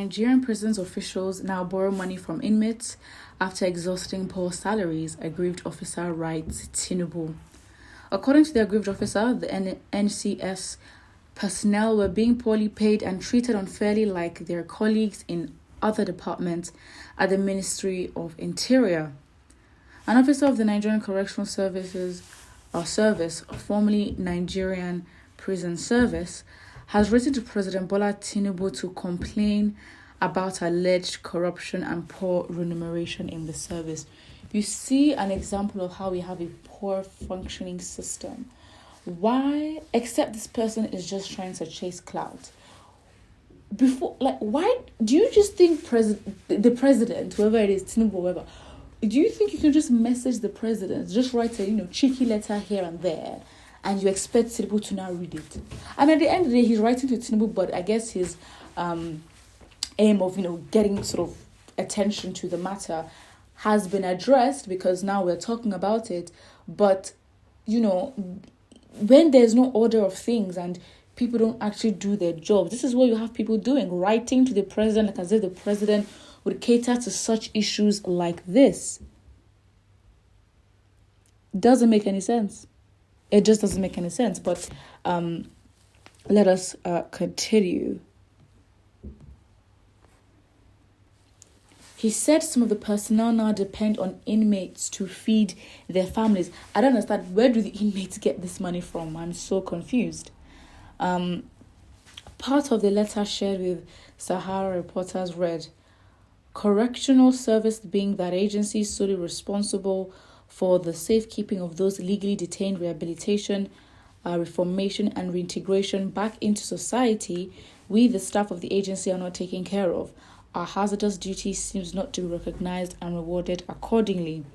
Nigerian prisons officials now borrow money from inmates after exhausting poor salaries, aggrieved officer writes Tinubu. According to the aggrieved officer, the NCS personnel were being poorly paid and treated unfairly like their colleagues in other departments at the Ministry of Interior. An officer of the Nigerian Correctional Services Service, formerly Nigerian Prison Service, has written to President Bola Tinubu to complain about alleged corruption and poor remuneration in the service. You see an example of how we have a poor functioning system. Why? Except this person is just trying to chase clout. Why do you just think the president, whoever it is, Tinubu, whoever, do you think you can just message the president, just write a cheeky letter here and there, and you expect Tinubu to now read it? And at the end of the day, he's writing to Tinubu, but I guess his aim of getting sort of attention to the matter has been addressed because now we're talking about it. But when there's no order of things and people don't actually do their jobs, this is what you have people doing, writing to the president like as if the president would cater to such issues like this. Doesn't make any sense. It just doesn't make any sense. But let us continue. He said some of the personnel now depend on inmates to feed their families. I don't understand. Where do the inmates get this money from? I'm so confused. Part of the letter shared with Sahara reporters read, Correctional Service being that agency solely responsible for the safekeeping of those legally detained, rehabilitation, reformation and reintegration back into society, we, the staff of the agency, are not taken care of. Our hazardous duty seems not to be recognized and rewarded accordingly.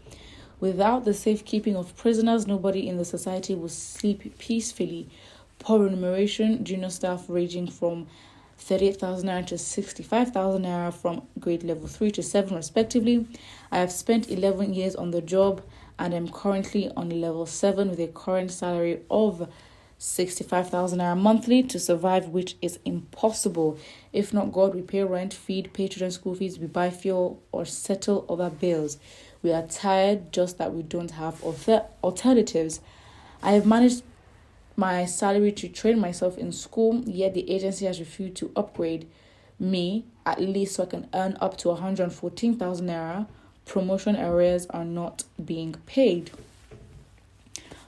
Without the safekeeping of prisoners, nobody in the society will sleep peacefully. Poor remuneration, junior staff ranging from 38,000 naira to 65,000 naira from grade level 3 to 7 respectively. I have spent 11 years on the job and am currently on level 7 with a current salary of 65,000 naira monthly to survive, which is impossible. If not God, we pay rent, feed, pay children's school fees, we buy fuel or settle other bills. We are tired, just that we don't have alternatives. I have managed my salary to train myself in school, yet the agency has refused to upgrade me, at least so I can earn up to 114,000 naira. Promotion arrears are not being paid.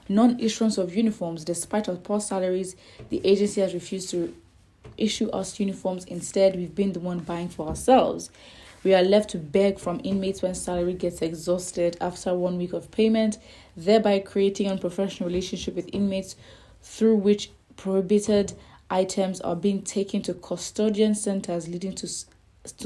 Non-issuance of uniforms. Despite our poor salaries, the agency has refused to issue us uniforms. Instead, we've been the one buying for ourselves. We are left to beg from inmates when salary gets exhausted after 1 week of payment, thereby creating an unprofessional relationship with inmates through which prohibited items are being taken to custodian centers, leading to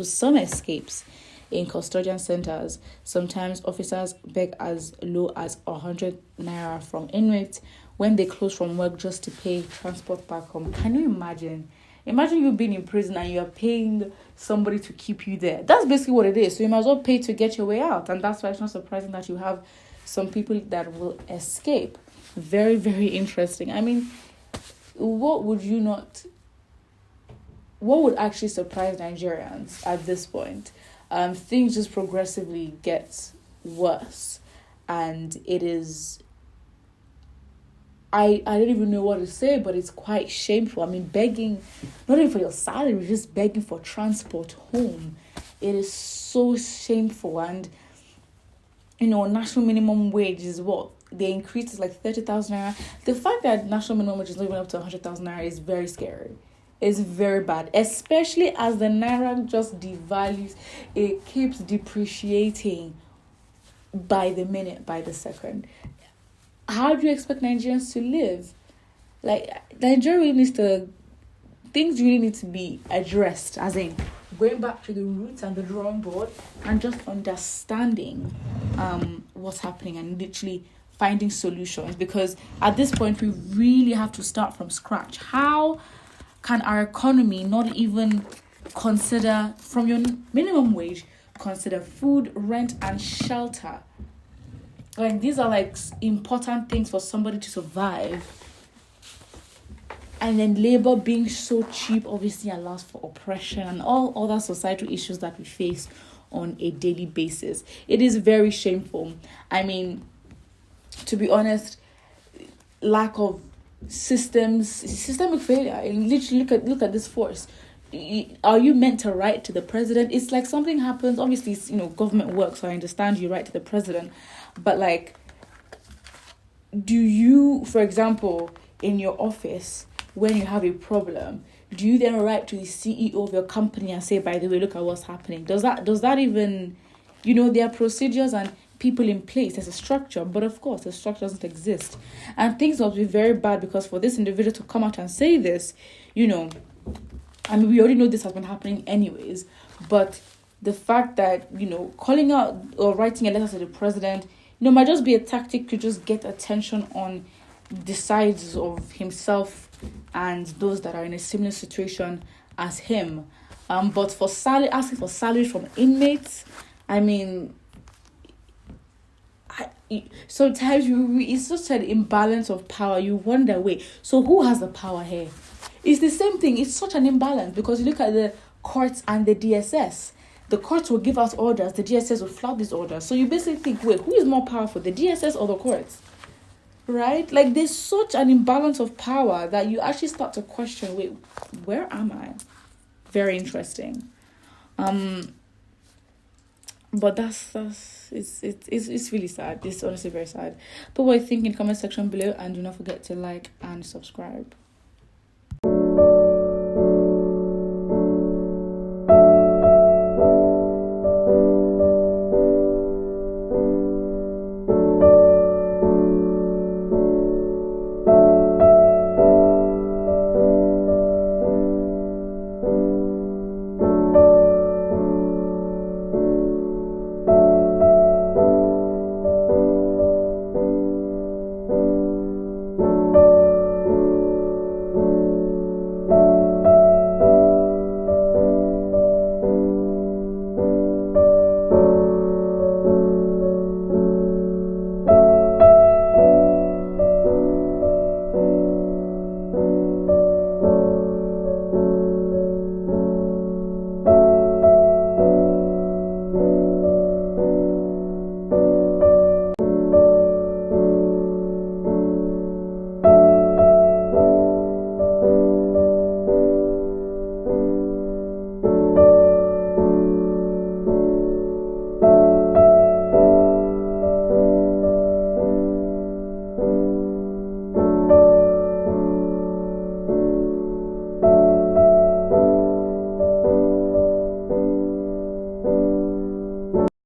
some escapes. In custodian centers, sometimes officers beg as low as 100 naira from inmates when they close from work just to pay transport back home. Can you imagine? Imagine you being in prison and you're paying somebody to keep you there. That's basically what it is. So you might as well pay to get your way out. And that's why it's not surprising that you have some people that will escape. Very, very interesting. I mean, what would actually surprise Nigerians at this point? Things just progressively get worse, and it is, I don't even know what to say, but it's quite shameful. I mean, begging, not even for your salary, just begging for transport home. It is so shameful. And, national minimum wage is what? They increased it like 30,000 naira. The fact that national minimum wage is not even up to 100,000 naira is very scary. It's very bad, especially as the naira just devalues. It keeps depreciating by the minute, by the second. How do you expect Nigerians to live? Nigeria really needs to, things really need to be addressed, as in going back to the roots and the drawing board and just understanding what's happening and literally finding solutions, because at this point we really have to start from scratch. How can our economy not even consider, from your minimum wage, consider food, rent, and shelter? These are important things for somebody to survive. And then labor being so cheap obviously allows for oppression and all other societal issues that we face on a daily basis. It is very shameful. I mean, to be honest, lack of systemic failure. And literally look at this force. Are you meant to write to the president? It's like something happens. Obviously, it's, government work, so I understand you write to the president. But like, do you, for example, in your office, when you have a problem, do you then write to the CEO of your company and say, by the way, look at what's happening? Does that even, there are procedures and people in place. There's a structure, but of course the structure doesn't exist. And things must be very bad, because for this individual to come out and say this, we already know this has been happening anyways, but the fact that, calling out or writing a letter to the president, might just be a tactic to just get attention on the sides of himself and those that are in a similar situation as him. But for asking for salaries from inmates, I mean, sometimes it's such an imbalance of power. You wonder, wait, so who has the power here? It's the same thing. It's such an imbalance, because you look at the courts and the DSS. The courts will give out orders, the DSS will flout these orders. So you basically think, wait, who is more powerful, the DSS or the courts? Right? Like, there's such an imbalance of power that you actually start to question, wait, where am I? Very interesting. But it's really sad. It's honestly very sad. But what you think in the comment section below, and do not forget to like and subscribe.